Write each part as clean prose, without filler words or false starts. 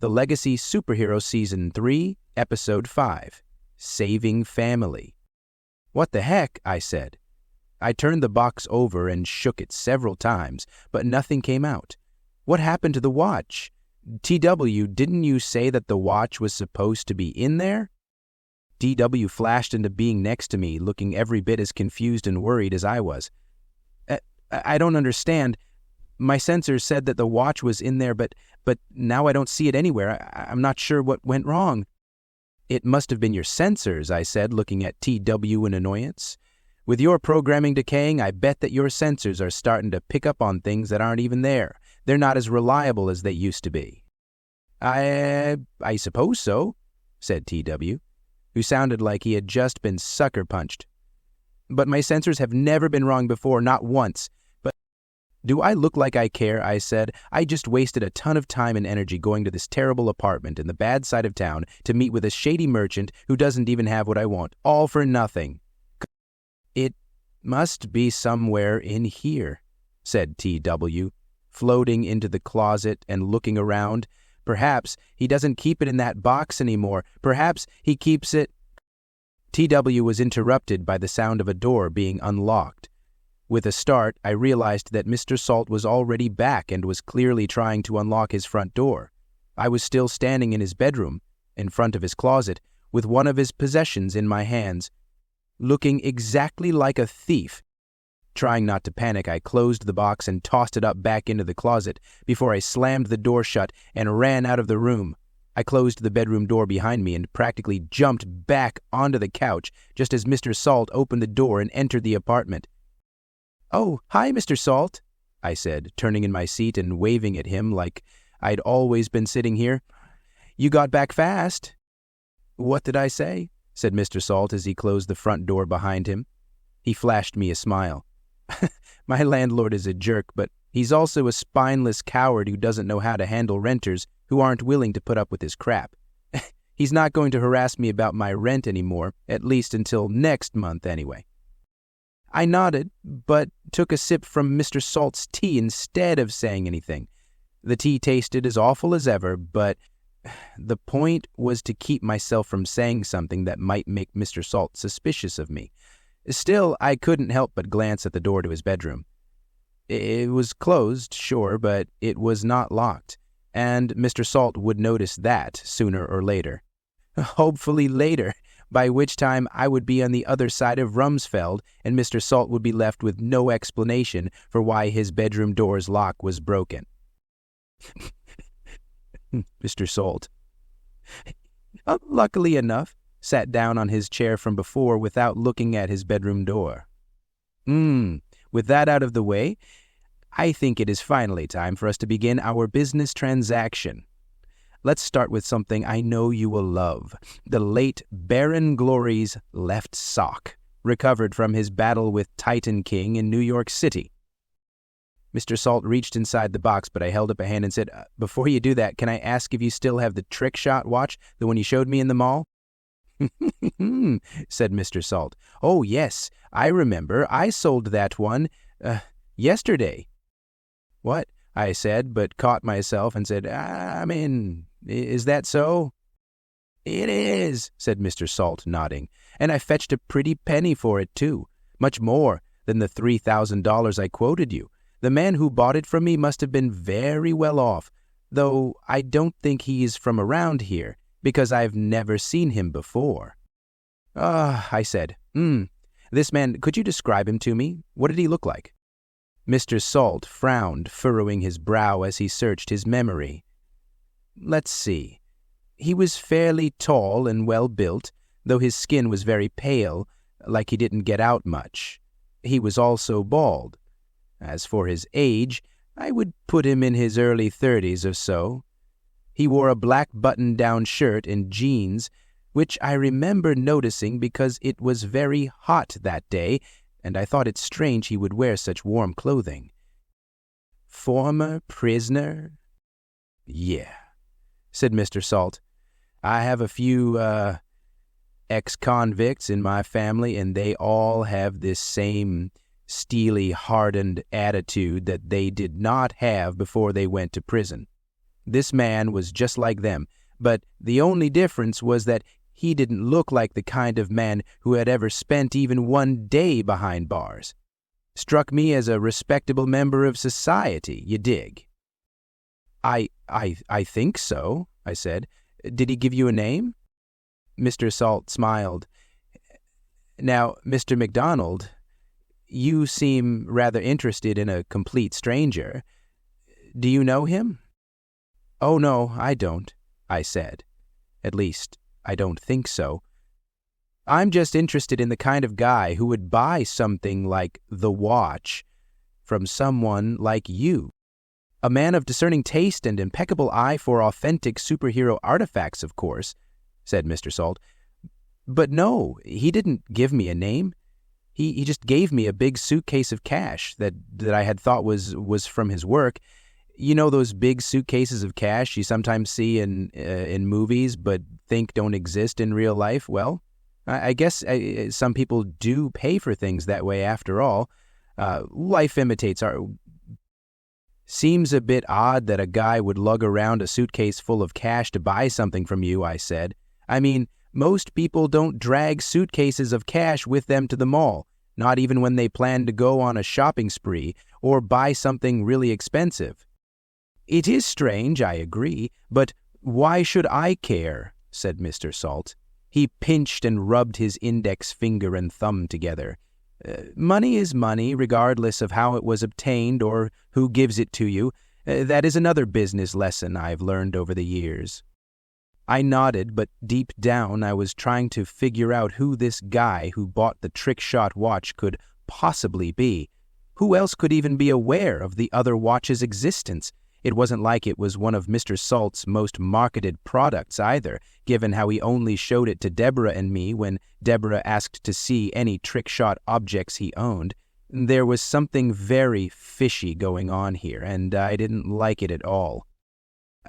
The Legacy Superhero Season 3, Episode 5, Saving Family. "What the heck?" I said. I turned the box over and shook it several times, but nothing came out. "What happened to the watch? TW, didn't you say that the watch was supposed to be in there?" DW flashed into being next to me, looking every bit as confused and worried as I was. I don't understand. My sensors said that the watch was in there, but now I don't see it anywhere. I'm not sure what went wrong." "It must have been your sensors," I said, looking at TW in annoyance. "With your programming decaying, I bet that your sensors are starting to pick up on things that aren't even there. They're not as reliable as they used to be." I suppose so," said TW, who sounded like he had just been sucker punched. "But my sensors have never been wrong before, not once. But do I look like I care?" I said. "I just wasted a ton of time and energy going to this terrible apartment in the bad side of town to meet with a shady merchant who doesn't even have what I want, all for nothing." "It must be somewhere in here," said TW, floating into the closet and looking around. "Perhaps he doesn't keep it in that box anymore. Perhaps he keeps it—" TW was interrupted by the sound of a door being unlocked. With a start, I realized that Mr. Salt was already back and was clearly trying to unlock his front door. I was still standing in his bedroom, in front of his closet, with one of his possessions in my hands, looking exactly like a thief. Trying not to panic, I closed the box and tossed it up back into the closet before I slammed the door shut and ran out of the room. I closed the bedroom door behind me and practically jumped back onto the couch just as Mr. Salt opened the door and entered the apartment. "Oh, hi, Mr. Salt," I said, turning in my seat and waving at him like I'd always been sitting here. "You got back fast." "What did I say?" said Mr. Salt as he closed the front door behind him. He flashed me a smile. "My landlord is a jerk, but he's also a spineless coward who doesn't know how to handle renters who aren't willing to put up with his crap. He's not going to harass me about my rent anymore, at least until next month anyway." I nodded, but took a sip from Mr. Salt's tea instead of saying anything. The tea tasted as awful as ever, but the point was to keep myself from saying something that might make Mr. Salt suspicious of me. Still, I couldn't help but glance at the door to his bedroom. It was closed, sure, but it was not locked, and Mr. Salt would notice that sooner or later. Hopefully later, by which time I would be on the other side of Rumsfeld, and Mr. Salt would be left with no explanation for why his bedroom door's lock was broken. Mr. Salt, luckily enough, sat down on his chair from before without looking at his bedroom door. With that out of the way, I think it is finally time for us to begin our business transaction. Let's start with something I know you will love. The late Baron Glory's left sock, recovered from his battle with Titan King in New York City. Mr. Salt reached inside the box, but I held up a hand and said, "Before you do that, can I ask if you still have the trick shot watch, the one you showed me in the mall?" said Mr. Salt. "Oh, yes, I remember. I sold that one, yesterday." "What?" I said, but caught myself and said, is that so?" "It is," said Mr. Salt, nodding, "and I fetched a pretty penny for it, too. Much more than the $3,000 I quoted you. The man who bought it from me must have been very well off, though I don't think he is from around here, because I've never seen him before." I said, "This man, could you describe him to me? What did he look like?" Mr. Salt frowned, furrowing his brow as he searched his memory. "Let's see. He was fairly tall and well-built, though his skin was very pale, like he didn't get out much. He was also bald. As for his age, I would put him in his early 30s or so. He wore a black button-down shirt and jeans, which I remember noticing because it was very hot that day, and I thought it strange he would wear such warm clothing. Former prisoner? Yeah," said Mr. Salt. "I have a few, ex-convicts in my family, and they all have this same steely, hardened attitude that they did not have before they went to prison. This man was just like them, but the only difference was that he didn't look like the kind of man who had ever spent even one day behind bars. Struck me as a respectable member of society, you dig? I think so, I said. Did he give you a name? Mr. Salt smiled. Now, Mr. McDonald, you seem rather interested in a complete stranger. Do you know him? Oh, no, I don't, I said. At least, I don't think so. I'm just interested in the kind of guy who would buy something like the watch from someone like you. A man of discerning taste and impeccable eye for authentic superhero artifacts, of course, said Mr. Salt. But no, he didn't give me a name. He just gave me a big suitcase of cash that I had thought was from his work. You know those big suitcases of cash you sometimes see in movies but think don't exist in real life? Well, I guess some people do pay for things that way after all. Life imitates art. Seems a bit odd that a guy would lug around a suitcase full of cash to buy something from you, I said. I mean, most people don't drag suitcases of cash with them to the mall, not even when they plan to go on a shopping spree or buy something really expensive. It is strange, I agree, but why should I care? Said Mr. Salt. He pinched and rubbed his index finger and thumb together. Money is money, regardless of how it was obtained or who gives it to you. That is another business lesson I've learned over the years. I nodded, but deep down I was trying to figure out who this guy who bought the trick-shot watch could possibly be. Who else could even be aware of the other watch's existence? It wasn't like it was one of Mr. Salt's most marketed products either, given how he only showed it to Deborah and me when Deborah asked to see any trick-shot objects he owned. There was something very fishy going on here, and I didn't like it at all.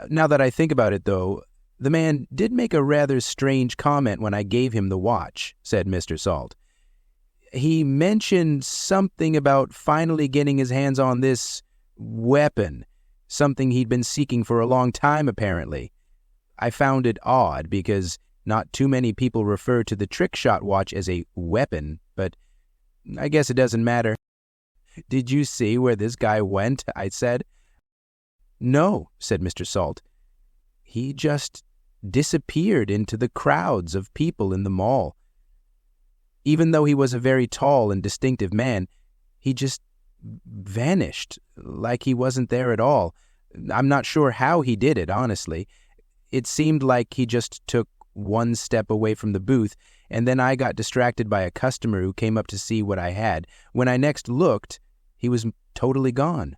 Now that I think about it, though, the man did make a rather strange comment when I gave him the watch, said Mr. Salt. He mentioned something about finally getting his hands on this weapon. Something he'd been seeking for a long time, apparently. I found it odd because not too many people refer to the trick-shot watch as a weapon, but I guess it doesn't matter. Did you see where this guy went? I said. No, said Mr. Salt. He just disappeared into the crowds of people in the mall. Even though he was a very tall and distinctive man, he just vanished, like he wasn't there at all. I'm not sure how he did it, honestly. It seemed like he just took one step away from the booth, and then I got distracted by a customer who came up to see what I had. When I next looked, he was totally gone.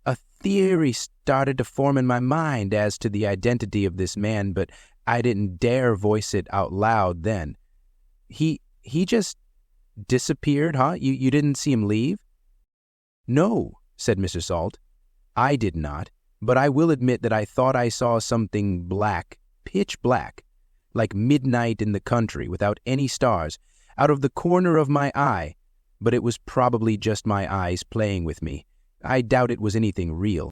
A theory started to form in my mind as to the identity of this man, but I didn't dare voice it out loud then. He just disappeared, huh? You didn't see him leave? No, said Mr. Salt. I did not, but I will admit that I thought I saw something black, pitch black, like midnight in the country without any stars, out of the corner of my eye, but it was probably just my eyes playing with me. I doubt it was anything real.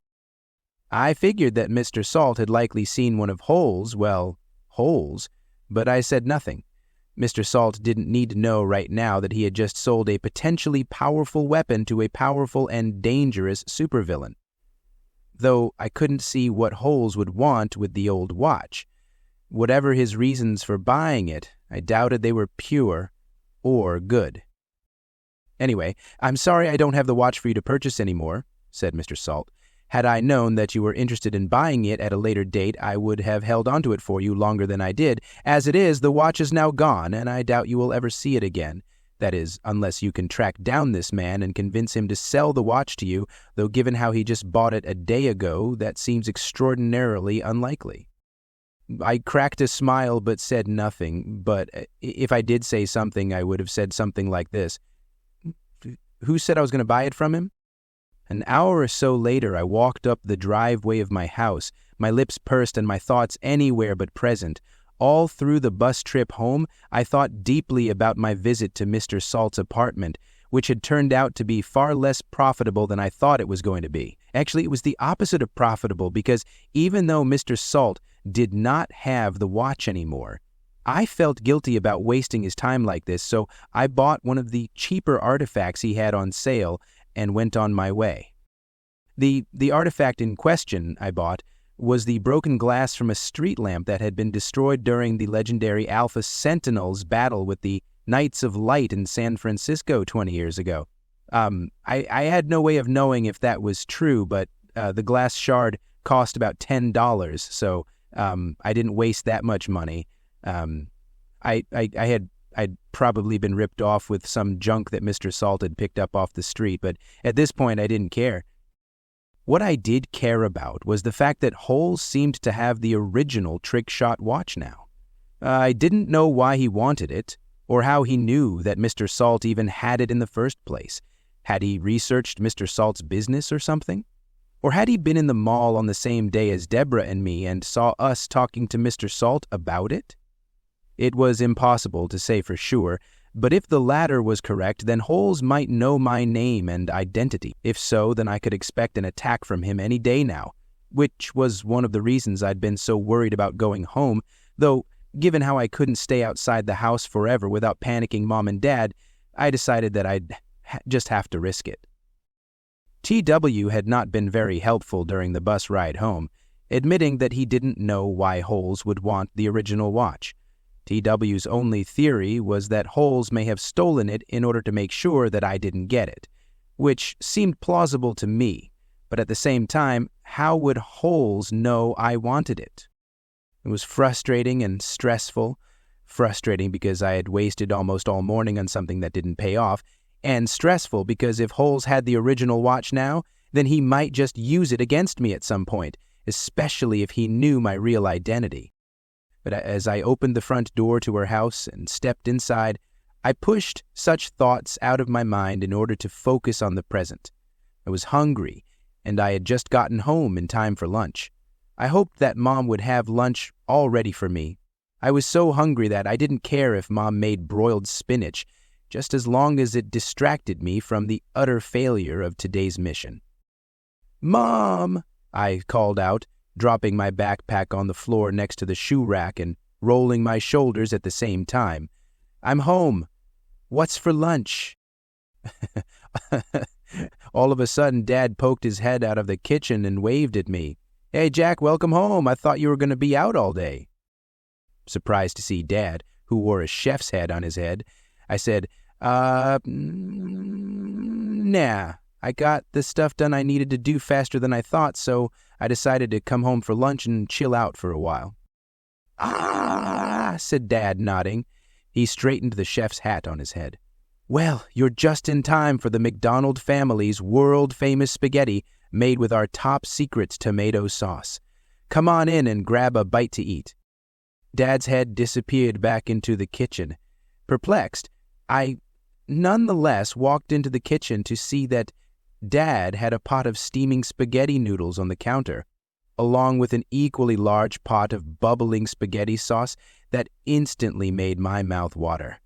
I figured that Mr. Salt had likely seen one of Hole's, but I said nothing. Mr. Salt didn't need to know right now that he had just sold a potentially powerful weapon to a powerful and dangerous supervillain. Though I couldn't see what Holes would want with the old watch. Whatever his reasons for buying it, I doubted they were pure or good. Anyway, I'm sorry I don't have the watch for you to purchase anymore, said Mr. Salt. Had I known that you were interested in buying it at a later date, I would have held onto it for you longer than I did. As it is, the watch is now gone, and I doubt you will ever see it again. That is, unless you can track down this man and convince him to sell the watch to you, though given how he just bought it a day ago, that seems extraordinarily unlikely. I cracked a smile but said nothing, but if I did say something, I would have said something like this. Who said I was going to buy it from him? An hour or so later, I walked up the driveway of my house, my lips pursed and my thoughts anywhere but present. All through the bus trip home, I thought deeply about my visit to Mr. Salt's apartment, which had turned out to be far less profitable than I thought it was going to be. Actually, it was the opposite of profitable because even though Mr. Salt did not have the watch anymore, I felt guilty about wasting his time like this, so I bought one of the cheaper artifacts he had on sale and went on my way. The artifact in question I bought was the broken glass from a street lamp that had been destroyed during the legendary Alpha Sentinels battle with the Knights of Light in San Francisco 20 years ago. I had no way of knowing if that was true, but the glass shard cost about $10, so I didn't waste that much money. I'd probably been ripped off with some junk that Mr. Salt had picked up off the street, but at this point I didn't care. What I did care about was the fact that Holes seemed to have the original trick-shot watch now. I didn't know why he wanted it, or how he knew that Mr. Salt even had it in the first place. Had he researched Mr. Salt's business or something? Or had he been in the mall on the same day as Deborah and me and saw us talking to Mr. Salt about it? It was impossible to say for sure, but if the latter was correct, then Holes might know my name and identity. If so, then I could expect an attack from him any day now, which was one of the reasons I'd been so worried about going home, though given how I couldn't stay outside the house forever without panicking Mom and Dad, I decided that I'd just have to risk it. T.W. had not been very helpful during the bus ride home, admitting that he didn't know why Holes would want the original watch. T.W.'s only theory was that Holes may have stolen it in order to make sure that I didn't get it, which seemed plausible to me, but at the same time, how would Holes know I wanted it? It was frustrating and stressful. Frustrating because I had wasted almost all morning on something that didn't pay off, and stressful because if Holes had the original watch now, then he might just use it against me at some point, especially if he knew my real identity. But as I opened the front door to her house and stepped inside, I pushed such thoughts out of my mind in order to focus on the present. I was hungry, and I had just gotten home in time for lunch. I hoped that Mom would have lunch all ready for me. I was so hungry that I didn't care if Mom made broiled spinach, just as long as it distracted me from the utter failure of today's mission. "Mom!" I called out, dropping my backpack on the floor next to the shoe rack and rolling my shoulders at the same time. "I'm home. What's for lunch?" All of a sudden, Dad poked his head out of the kitchen and waved at me. "Hey, Jack, welcome home. I thought you were going to be out all day." Surprised to see Dad, who wore a chef's hat on his head, I said, Nah. I got the stuff done I needed to do faster than I thought, so I decided to come home for lunch and chill out for a while." "Ah," said Dad, nodding. He straightened the chef's hat on his head. "Well, you're just in time for the McDonald family's world-famous spaghetti made with our top-secret tomato sauce. Come on in and grab a bite to eat." Dad's head disappeared back into the kitchen. Perplexed, I nonetheless walked into the kitchen to see that Dad had a pot of steaming spaghetti noodles on the counter, along with an equally large pot of bubbling spaghetti sauce that instantly made my mouth water.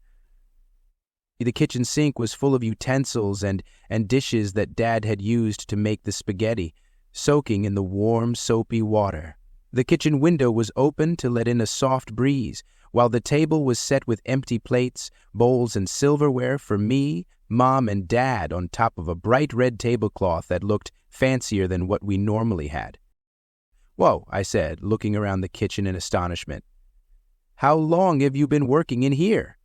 The kitchen sink was full of utensils and dishes that Dad had used to make the spaghetti, soaking in the warm, soapy water. The kitchen window was open to let in a soft breeze, while the table was set with empty plates, bowls, and silverware for me, Mom, and Dad on top of a bright red tablecloth that looked fancier than what we normally had. "Whoa," I said, looking around the kitchen in astonishment. "How long have you been working in here?"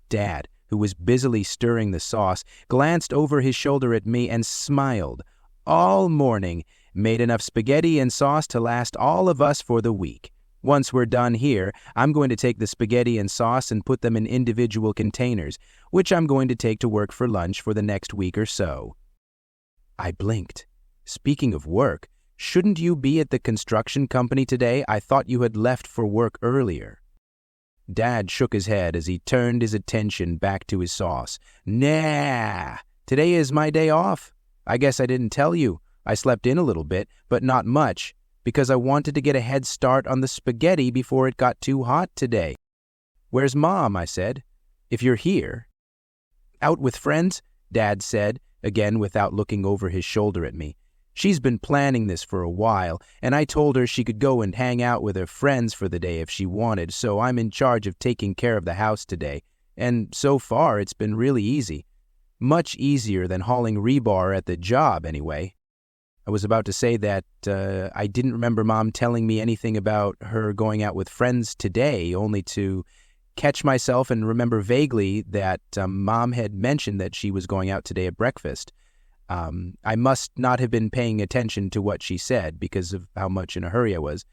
Dad, who was busily stirring the sauce, glanced over his shoulder at me and smiled. "All morning. Made enough spaghetti and sauce to last all of us for the week. Once we're done here, I'm going to take the spaghetti and sauce and put them in individual containers, which I'm going to take to work for lunch for the next week or so." I blinked. "Speaking of work, shouldn't you be at the construction company today? I thought you had left for work earlier." Dad shook his head as he turned his attention back to his sauce. "Nah, today is my day off. I guess I didn't tell you. I slept in a little bit, but not much, because I wanted to get a head start on the spaghetti before it got too hot today." "Where's Mom?" I said. "If you're here." Out with friends?" Dad said, again without looking over his shoulder at me. "She's been planning this for a while, and I told her she could go and hang out with her friends for the day if she wanted, so I'm in charge of taking care of the house today. And so far, it's been really easy. Much easier than hauling rebar at the job, anyway." I was about to say that I didn't remember Mom telling me anything about her going out with friends today, only to catch myself and remember vaguely that Mom had mentioned that she was going out today at breakfast. I must not have been paying attention to what she said because of how much in a hurry I was.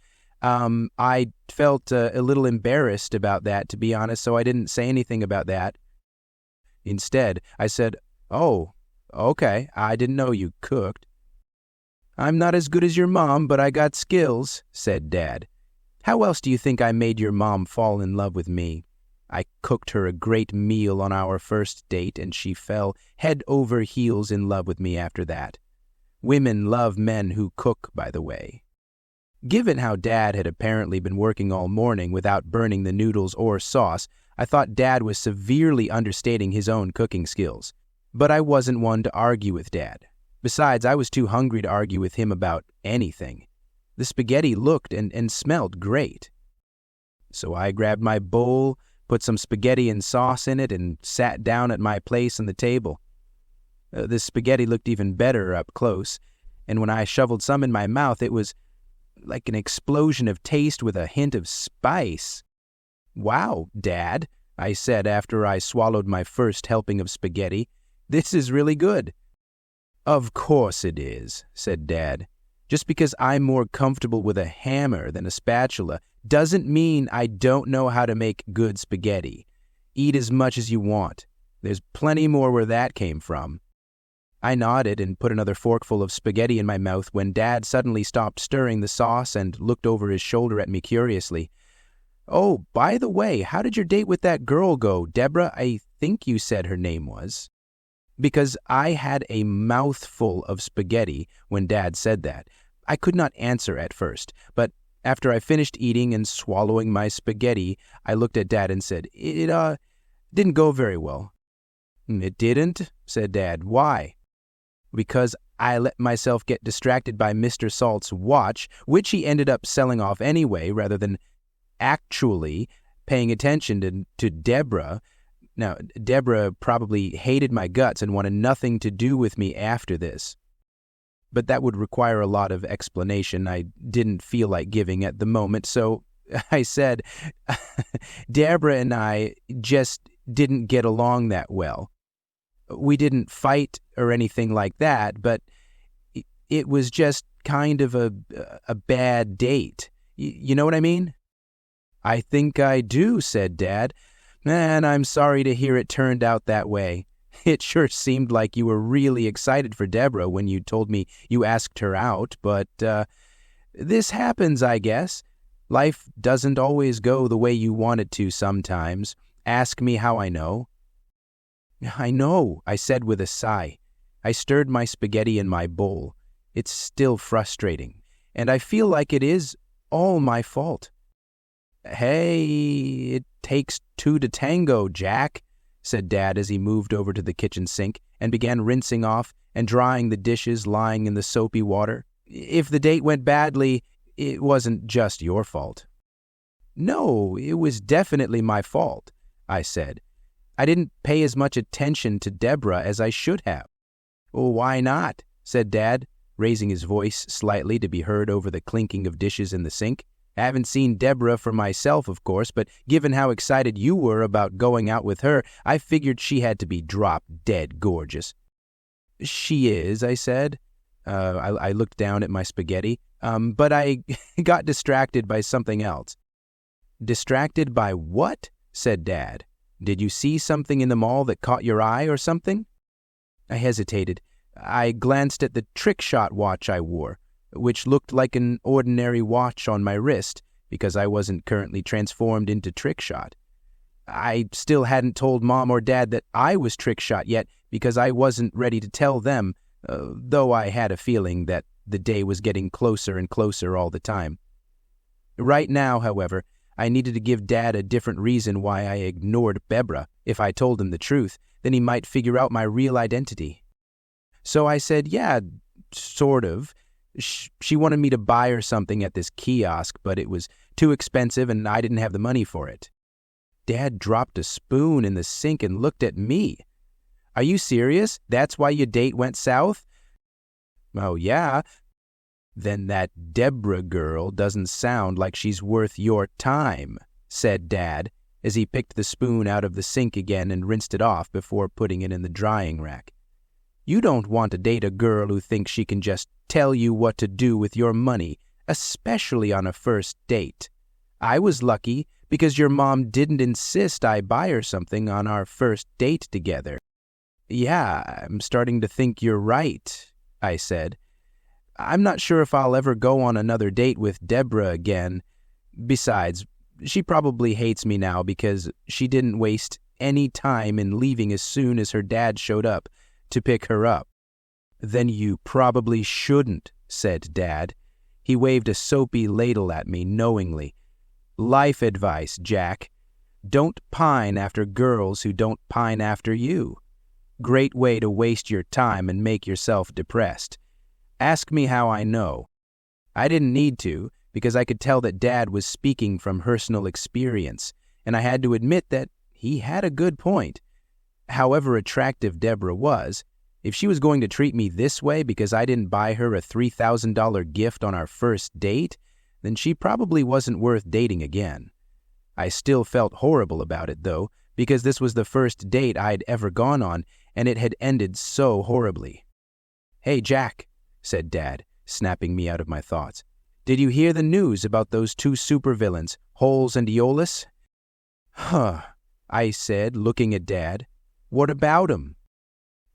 I felt a little embarrassed about that, to be honest, so I didn't say anything about that. Instead, I said, "Oh, okay, I didn't know you cooked." "I'm not as good as your mom, but I got skills," said Dad. "How else do you think I made your mom fall in love with me? I cooked her a great meal on our first date, and she fell head over heels in love with me after that. Women love men who cook, by the way." Given how Dad had apparently been working all morning without burning the noodles or sauce, I thought Dad was severely understating his own cooking skills. But I wasn't one to argue with Dad. Besides, I was too hungry to argue with him about anything. The spaghetti looked and smelled great. So I grabbed my bowl, put some spaghetti and sauce in it, and sat down at my place on the table. The spaghetti looked even better up close, and when I shoveled some in my mouth, it was like an explosion of taste with a hint of spice. "Wow, Dad," I said after I swallowed my first helping of spaghetti. "This is really good." "Of course it is," said Dad. "Just because I'm more comfortable with a hammer than a spatula doesn't mean I don't know how to make good spaghetti. Eat as much as you want. There's plenty more where that came from." I nodded and put another forkful of spaghetti in my mouth when Dad suddenly stopped stirring the sauce and looked over his shoulder at me curiously. "Oh, by the way, how did your date with that girl go? Deborah, I think you said her name was." Because I had a mouthful of spaghetti when Dad said that, I could not answer at first, but after I finished eating and swallowing my spaghetti, I looked at Dad and said, It didn't go very well." "It didn't?" said Dad. "Why?" "Because I let myself get distracted by Mr. Salt's watch, which he ended up selling off anyway, rather than actually paying attention to Deborah. Now, Deborah probably hated my guts and wanted nothing to do with me after this. But that would require a lot of explanation I didn't feel like giving at the moment, so I said, Deborah and I just didn't get along that well. We didn't fight or anything like that, but it was just kind of a bad date. You know what I mean?" "I think I do," said Dad. "And I'm sorry to hear it turned out that way. It sure seemed like you were really excited for Deborah when you told me you asked her out, but this happens, I guess. Life doesn't always go the way you want it to sometimes. Ask me how I know." "I know," I said with a sigh. I stirred my spaghetti in my bowl. It's still frustrating, and I feel like it is all my fault. "Hey, it takes two to tango, Jack," said Dad as he moved over to the kitchen sink and began rinsing off and drying the dishes lying in the soapy water. "If the date went badly, it wasn't just your fault." "No, it was definitely my fault," I said. "I didn't pay as much attention to Deborah as I should have." "Why not?" said Dad, raising his voice slightly to be heard over the clinking of dishes in the sink. "I haven't seen Deborah for myself, of course, but given how excited you were about going out with her, I figured she had to be drop-dead gorgeous." "She is," I said. I looked down at my spaghetti, but I got distracted by something else. "Distracted by what?" said Dad. "Did you see something in the mall that caught your eye or something?" I hesitated. I glanced at the trick shot watch I wore, which looked like an ordinary watch on my wrist because I wasn't currently transformed into trick shot. I still hadn't told Mom or Dad that I was trick shot yet because I wasn't ready to tell them, though I had a feeling that the day was getting closer and closer all the time. Right now, however, I needed to give Dad a different reason why I ignored Deborah. If I told him the truth, then he might figure out my real identity. So I said, yeah, sort of. She wanted me to buy her something at this kiosk, but it was too expensive and I didn't have the money for it. Dad dropped a spoon in the sink and looked at me. Are you serious? That's why your date went south? Oh, yeah. Then that Deborah girl doesn't sound like she's worth your time, said Dad, as he picked the spoon out of the sink again and rinsed it off before putting it in the drying rack. You don't want to date a girl who thinks she can just tell you what to do with your money, especially on a first date. I was lucky because your mom didn't insist I buy her something on our first date together. Yeah, I'm starting to think you're right, I said. I'm not sure if I'll ever go on another date with Deborah again. Besides, she probably hates me now because she didn't waste any time in leaving as soon as her dad showed up to pick her up. Then you probably shouldn't, said Dad. He waved a soapy ladle at me knowingly. Life advice, Jack. Don't pine after girls who don't pine after you. Great way to waste your time and make yourself depressed. Ask me how I know. I didn't need to, because I could tell that Dad was speaking from personal experience, and I had to admit that he had a good point. However attractive Deborah was, if she was going to treat me this way because I didn't buy her a $3,000 gift on our first date, then she probably wasn't worth dating again. I still felt horrible about it, though, because this was the first date I'd ever gone on, and it had ended so horribly. Hey, Jack, said Dad, snapping me out of my thoughts. Did you hear the news about those two supervillains, Holes and Aeolus? Huh, I said, looking at Dad. What about 'em?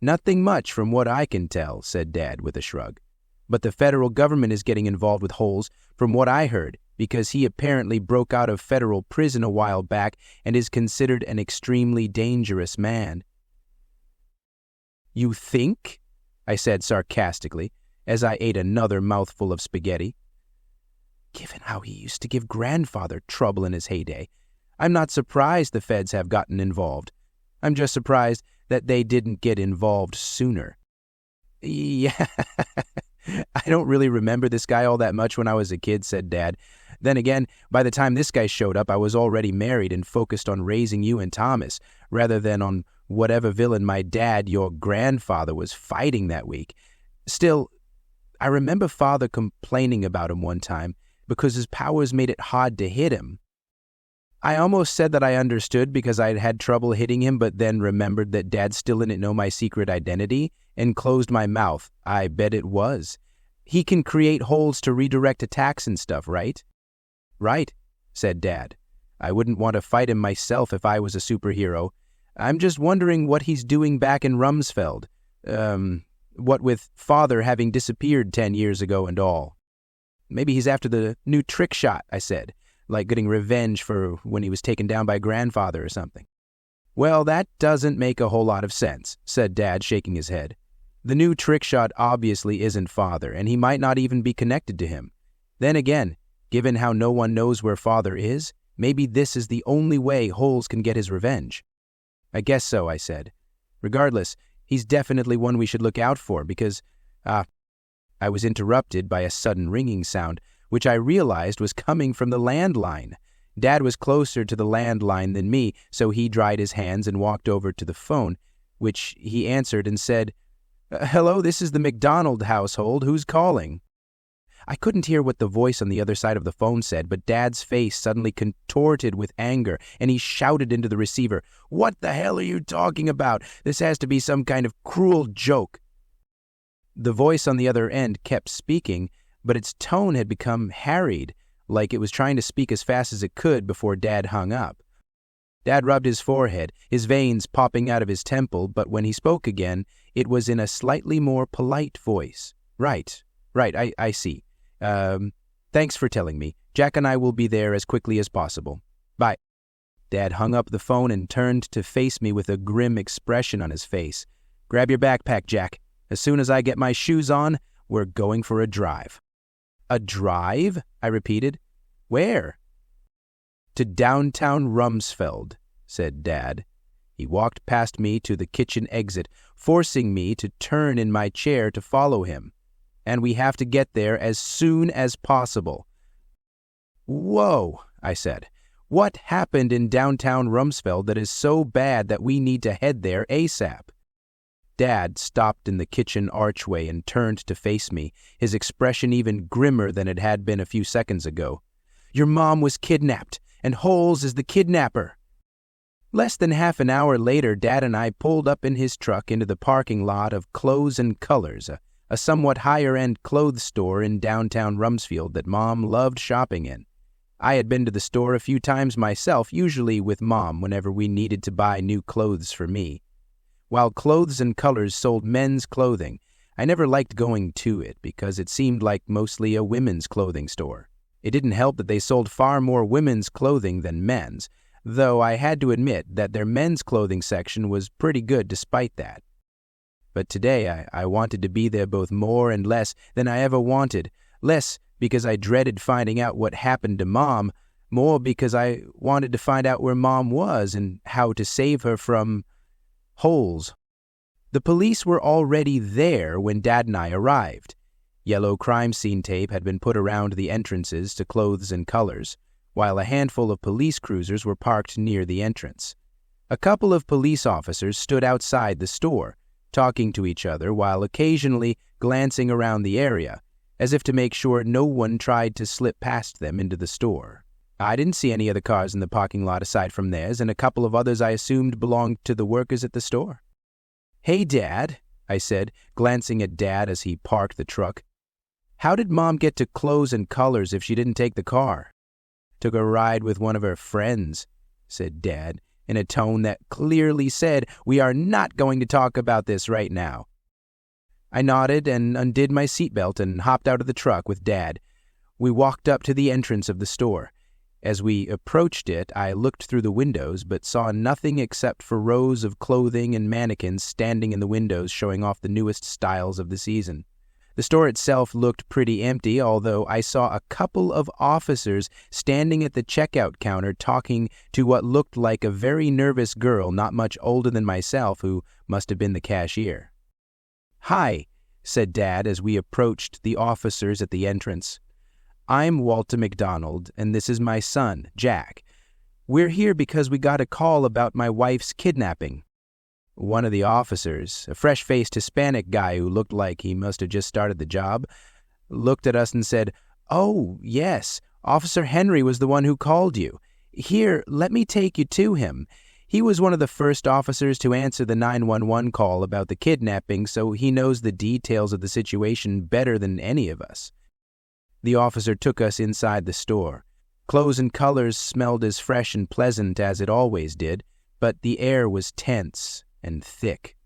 Nothing much from what I can tell, said Dad with a shrug. But the federal government is getting involved with Holes, from what I heard, because he apparently broke out of federal prison a while back and is considered an extremely dangerous man. You think? I said sarcastically, as I ate another mouthful of spaghetti. Given how he used to give Grandfather trouble in his heyday, I'm not surprised the feds have gotten involved. I'm just surprised that they didn't get involved sooner. Yeah, I don't really remember this guy all that much when I was a kid, said Dad. Then again, by the time this guy showed up, I was already married and focused on raising you and Thomas, rather than on whatever villain my dad, your grandfather, was fighting that week. Still, I remember Father complaining about him one time because his powers made it hard to hit him. I almost said that I understood because I'd had trouble hitting him, but then remembered that Dad still didn't know my secret identity and closed my mouth. I bet it was. He can create holes to redirect attacks and stuff, right? Right, said Dad. I wouldn't want to fight him myself if I was a superhero. I'm just wondering what he's doing back in Rumsfeld. What with Father having disappeared 10 years ago and all. Maybe he's after the new trick shot, I said, like getting revenge for when he was taken down by Grandfather or something. Well, that doesn't make a whole lot of sense, said Dad, shaking his head. The new trick shot obviously isn't Father, and he might not even be connected to him. Then again, given how no one knows where Father is, maybe this is the only way Holes can get his revenge. I guess so, I said. Regardless, he's definitely one we should look out for because, I was interrupted by a sudden ringing sound, which I realized was coming from the landline. Dad was closer to the landline than me, so he dried his hands and walked over to the phone, which he answered and said, Hello, this is the McDonald household. Who's calling? I couldn't hear what the voice on the other side of the phone said, but Dad's face suddenly contorted with anger, and he shouted into the receiver, What the hell are you talking about? This has to be some kind of cruel joke. The voice on the other end kept speaking, but its tone had become harried, like it was trying to speak as fast as it could before Dad hung up. Dad rubbed his forehead, his veins popping out of his temple, but when he spoke again, it was in a slightly more polite voice. Right, I see. Thanks for telling me. Jack and I will be there as quickly as possible. Bye. Dad hung up the phone and turned to face me with a grim expression on his face. Grab your backpack, Jack. As soon as I get my shoes on, we're going for a drive. A drive? I repeated. Where? To downtown Rumsfeld, said Dad. He walked past me to the kitchen exit, forcing me to turn in my chair to follow him. And we have to get there as soon as possible. Whoa, I said. What happened in downtown Rumsfeld that is so bad that we need to head there ASAP? Dad stopped in the kitchen archway and turned to face me, his expression even grimmer than it had been a few seconds ago. Your mom was kidnapped, and Holes is the kidnapper. Less than half an hour later, Dad and I pulled up in his truck into the parking lot of Clothes and Colors, a somewhat higher-end clothes store in downtown Rumsfeld that Mom loved shopping in. I had been to the store a few times myself, usually with Mom whenever we needed to buy new clothes for me. While Clothes and Colors sold men's clothing, I never liked going to it because it seemed like mostly a women's clothing store. It didn't help that they sold far more women's clothing than men's, though I had to admit that their men's clothing section was pretty good despite that. But today I wanted to be there both more and less than I ever wanted, less because I dreaded finding out what happened to Mom, more because I wanted to find out where Mom was and how to save her from Holes. The police were already there when Dad and I arrived. Yellow crime scene tape had been put around the entrances to Clothes and Colors, while a handful of police cruisers were parked near the entrance. A couple of police officers stood outside the store, talking to each other while occasionally glancing around the area, as if to make sure no one tried to slip past them into the store. I didn't see any other cars in the parking lot aside from theirs, and a couple of others I assumed belonged to the workers at the store. Hey, Dad, I said, glancing at Dad as he parked the truck. How did Mom get to Clothes and Colors if she didn't take the car? Took a ride with one of her friends, said Dad, in a tone that clearly said, we are not going to talk about this right now. I nodded and undid my seatbelt and hopped out of the truck with Dad. We walked up to the entrance of the store. As we approached it, I looked through the windows but saw nothing except for rows of clothing and mannequins standing in the windows showing off the newest styles of the season. The store itself looked pretty empty, although I saw a couple of officers standing at the checkout counter talking to what looked like a very nervous girl not much older than myself who must have been the cashier. Hi, said Dad as we approached the officers at the entrance. I'm Walter McDonald, and this is my son, Jack. We're here because we got a call about my wife's kidnapping. One of the officers, a fresh-faced Hispanic guy who looked like he must have just started the job, looked at us and said, Oh, yes, Officer Henry was the one who called you. Here, let me take you to him. He was one of the first officers to answer the 911 call about the kidnapping, so he knows the details of the situation better than any of us. The officer took us inside the store. Clothes and Colors smelled as fresh and pleasant as it always did, but the air was tense and thick.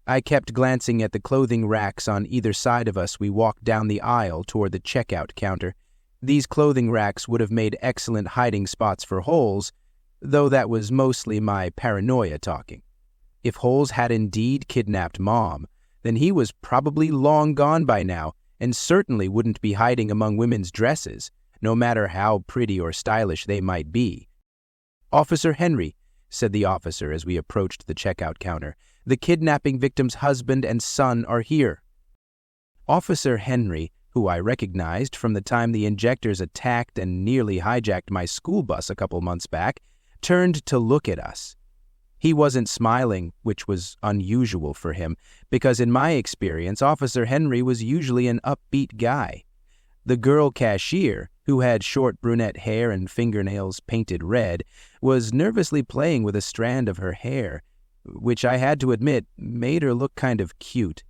I kept glancing at the clothing racks on either side of us. We walked down the aisle toward the checkout counter. These clothing racks would have made excellent hiding spots for Holes, though that was mostly my paranoia talking. If Holes had indeed kidnapped Mom, then he was probably long gone by now, and certainly wouldn't be hiding among women's dresses, no matter how pretty or stylish they might be. Officer Henry, said the officer as we approached the checkout counter, the kidnapping victim's husband and son are here. Officer Henry, who I recognized from the time the injectors attacked and nearly hijacked my school bus a couple months back, turned to look at us. He wasn't smiling, which was unusual for him, because in my experience, Officer Henry was usually an upbeat guy. The girl cashier, who had short brunette hair and fingernails painted red, was nervously playing with a strand of her hair, which I had to admit made her look kind of cute.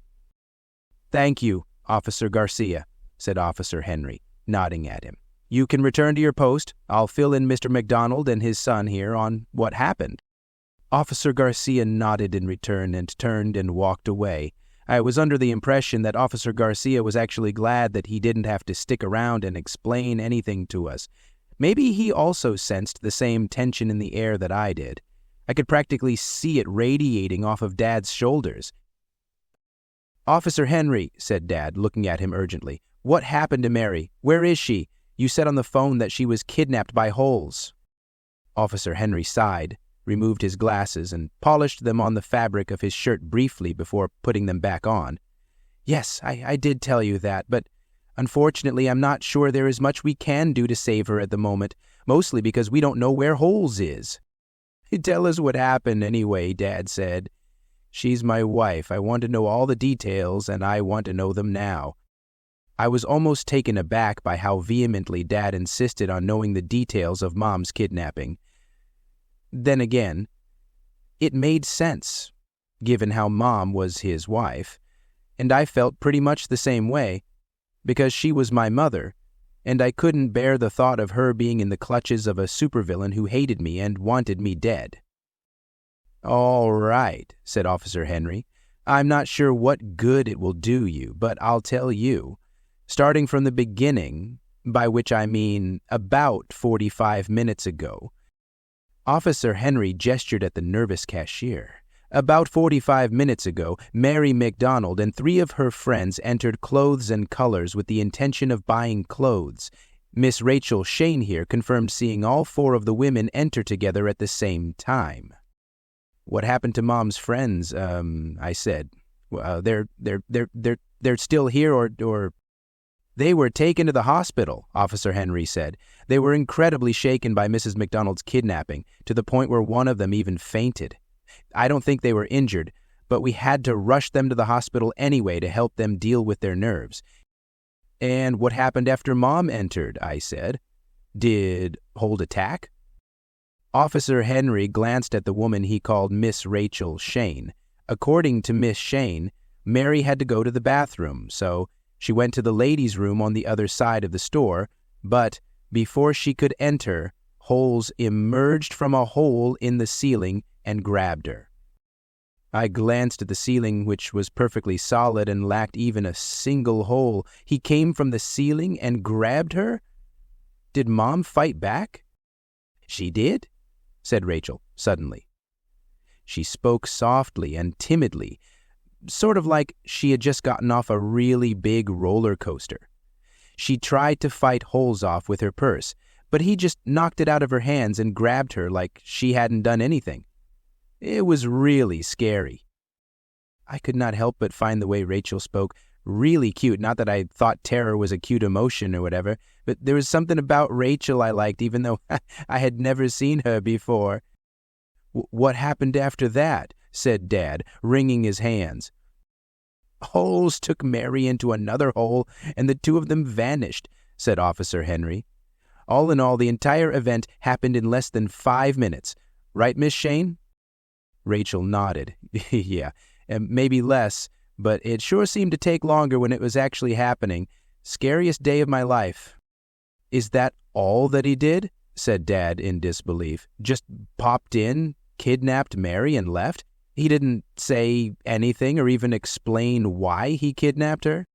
Thank you, Officer Garcia, said Officer Henry, nodding at him. You can return to your post. I'll fill in Mr. McDonald and his son here on what happened. Officer Garcia nodded in return and turned and walked away. I was under the impression that Officer Garcia was actually glad that he didn't have to stick around and explain anything to us. Maybe he also sensed the same tension in the air that I did. I could practically see it radiating off of Dad's shoulders. Officer Henry, said Dad, looking at him urgently, what happened to Mary? Where is she? You said on the phone that she was kidnapped by Holes. Officer Henry sighed, removed his glasses, and polished them on the fabric of his shirt briefly before putting them back on. "Yes, I did tell you that, but unfortunately I'm not sure there is much we can do to save her at the moment, mostly because we don't know where Holes is." "Tell us what happened anyway," Dad said. "She's my wife. I want to know all the details, and I want to know them now." I was almost taken aback by how vehemently Dad insisted on knowing the details of Mom's kidnapping. Then again, it made sense, given how Mom was his wife, and I felt pretty much the same way, because she was my mother, and I couldn't bear the thought of her being in the clutches of a supervillain who hated me and wanted me dead. "All right," said Officer Henry. "I'm not sure what good it will do you, but I'll tell you. Starting from the beginning, by which I mean about 45 minutes ago." Officer Henry gestured at the nervous cashier. "About 45 minutes ago, Mary McDonald and 3 of her friends entered Clothes and Colors with the intention of buying clothes. Miss Rachel Shane here confirmed seeing all 4 of the women enter together at the same time." "What happened to Mom's friends?" I said. They're still here, or "They were taken to the hospital," Officer Henry said. "They were incredibly shaken by Mrs. McDonald's kidnapping, to the point where one of them even fainted. I don't think they were injured, but we had to rush them to the hospital anyway to help them deal with their nerves." "And what happened after Mom entered?" I said. "Did Holt attack?" Officer Henry glanced at the woman he called Miss Rachel Shane. According to Miss Shane, Mary had to go to the bathroom, so she went to the ladies' room on the other side of the store, but before she could enter, Holes emerged from a hole in the ceiling and grabbed her. I glanced at the ceiling, which was perfectly solid and lacked even a single hole. He came from the ceiling and grabbed her? Did Mom fight back? "She did," said Rachel suddenly. She spoke softly and timidly, sort of like she had just gotten off a really big roller coaster. She tried to fight Holes off with her purse, but he just knocked it out of her hands and grabbed her like she hadn't done anything. It was really scary. I could not help but find the way Rachel spoke really cute. Not that I thought terror was a cute emotion or whatever, but there was something about Rachel I liked, even though I had never seen her before. "What happened after that?" said Dad, wringing his hands. "Holes took Mary into another hole, and the 2 of them vanished," said Officer Henry. "All in all, the entire event happened in less than 5 minutes. Right, Miss Shane?" Rachel nodded. "Yeah, maybe less, but it sure seemed to take longer when it was actually happening. Scariest day of my life." "Is that all that he did?" said Dad in disbelief. "Just popped in, kidnapped Mary, and left? He didn't say anything or even explain why he kidnapped her?"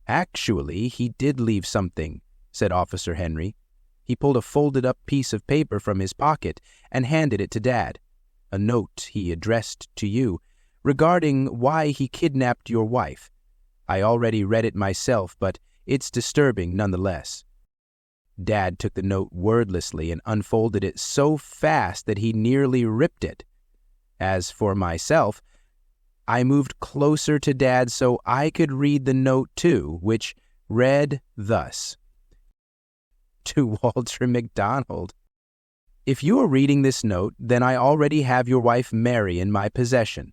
"Actually, he did leave something," said Officer Henry. He pulled a folded-up piece of paper from his pocket and handed it to Dad. "A note he addressed to you, regarding why he kidnapped your wife. I already read it myself, but it's disturbing nonetheless." Dad took the note wordlessly and unfolded it so fast that he nearly ripped it. As for myself, I moved closer to Dad so I could read the note too, which read thus: "To Walter McDonald. If you are reading this note, then I already have your wife Mary in my possession.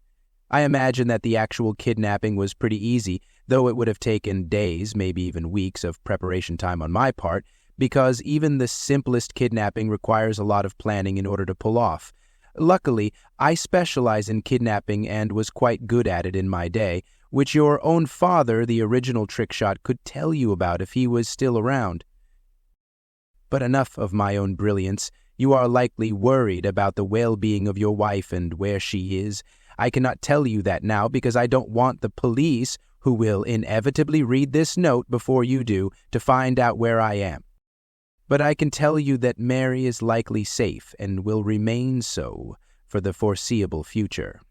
I imagine that the actual kidnapping was pretty easy, though it would have taken days, maybe even weeks of preparation time on my part, because even the simplest kidnapping requires a lot of planning in order to pull off. Luckily, I specialize in kidnapping and was quite good at it in my day, which your own father, the original trickshot, could tell you about if he was still around. But enough of my own brilliance. You are likely worried about the well-being of your wife and where she is. I cannot tell you that now because I don't want the police, who will inevitably read this note before you do, to find out where I am. But I can tell you that Mary is likely safe and will remain so for the foreseeable future.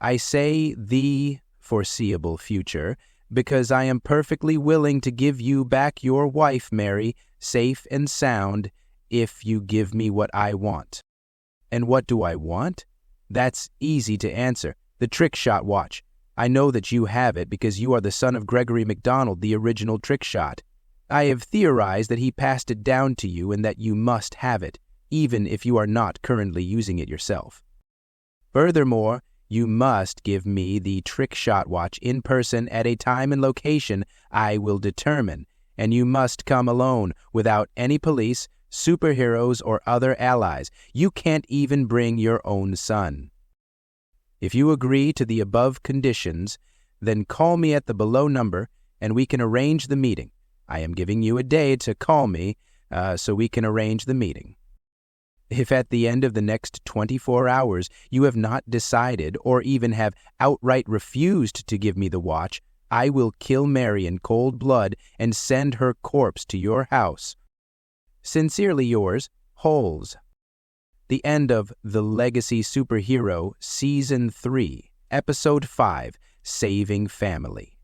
I say the foreseeable future because I am perfectly willing to give you back your wife, Mary, safe and sound, if you give me what I want." And what do I want? That's easy to answer. The trick shot watch. I know that you have it because you are the son of Gregory MacDonald, the original trick shot. I have theorized that he passed it down to you and that you must have it, even if you are not currently using it yourself. Furthermore, you must give me the trick shot watch in person at a time and location I will determine, and you must come alone, without any police, superheroes, or other allies. You can't even bring your own son. If you agree to the above conditions, then call me at the below number and we can arrange the meeting. I am giving you a day to call me so we can arrange the meeting. If at the end of the next 24 hours you have not decided or even have outright refused to give me the watch, I will kill Mary in cold blood and send her corpse to your house. Sincerely yours, Holes. The end of The Legacy Superhero, Season 3, Episode 5, Saving Family.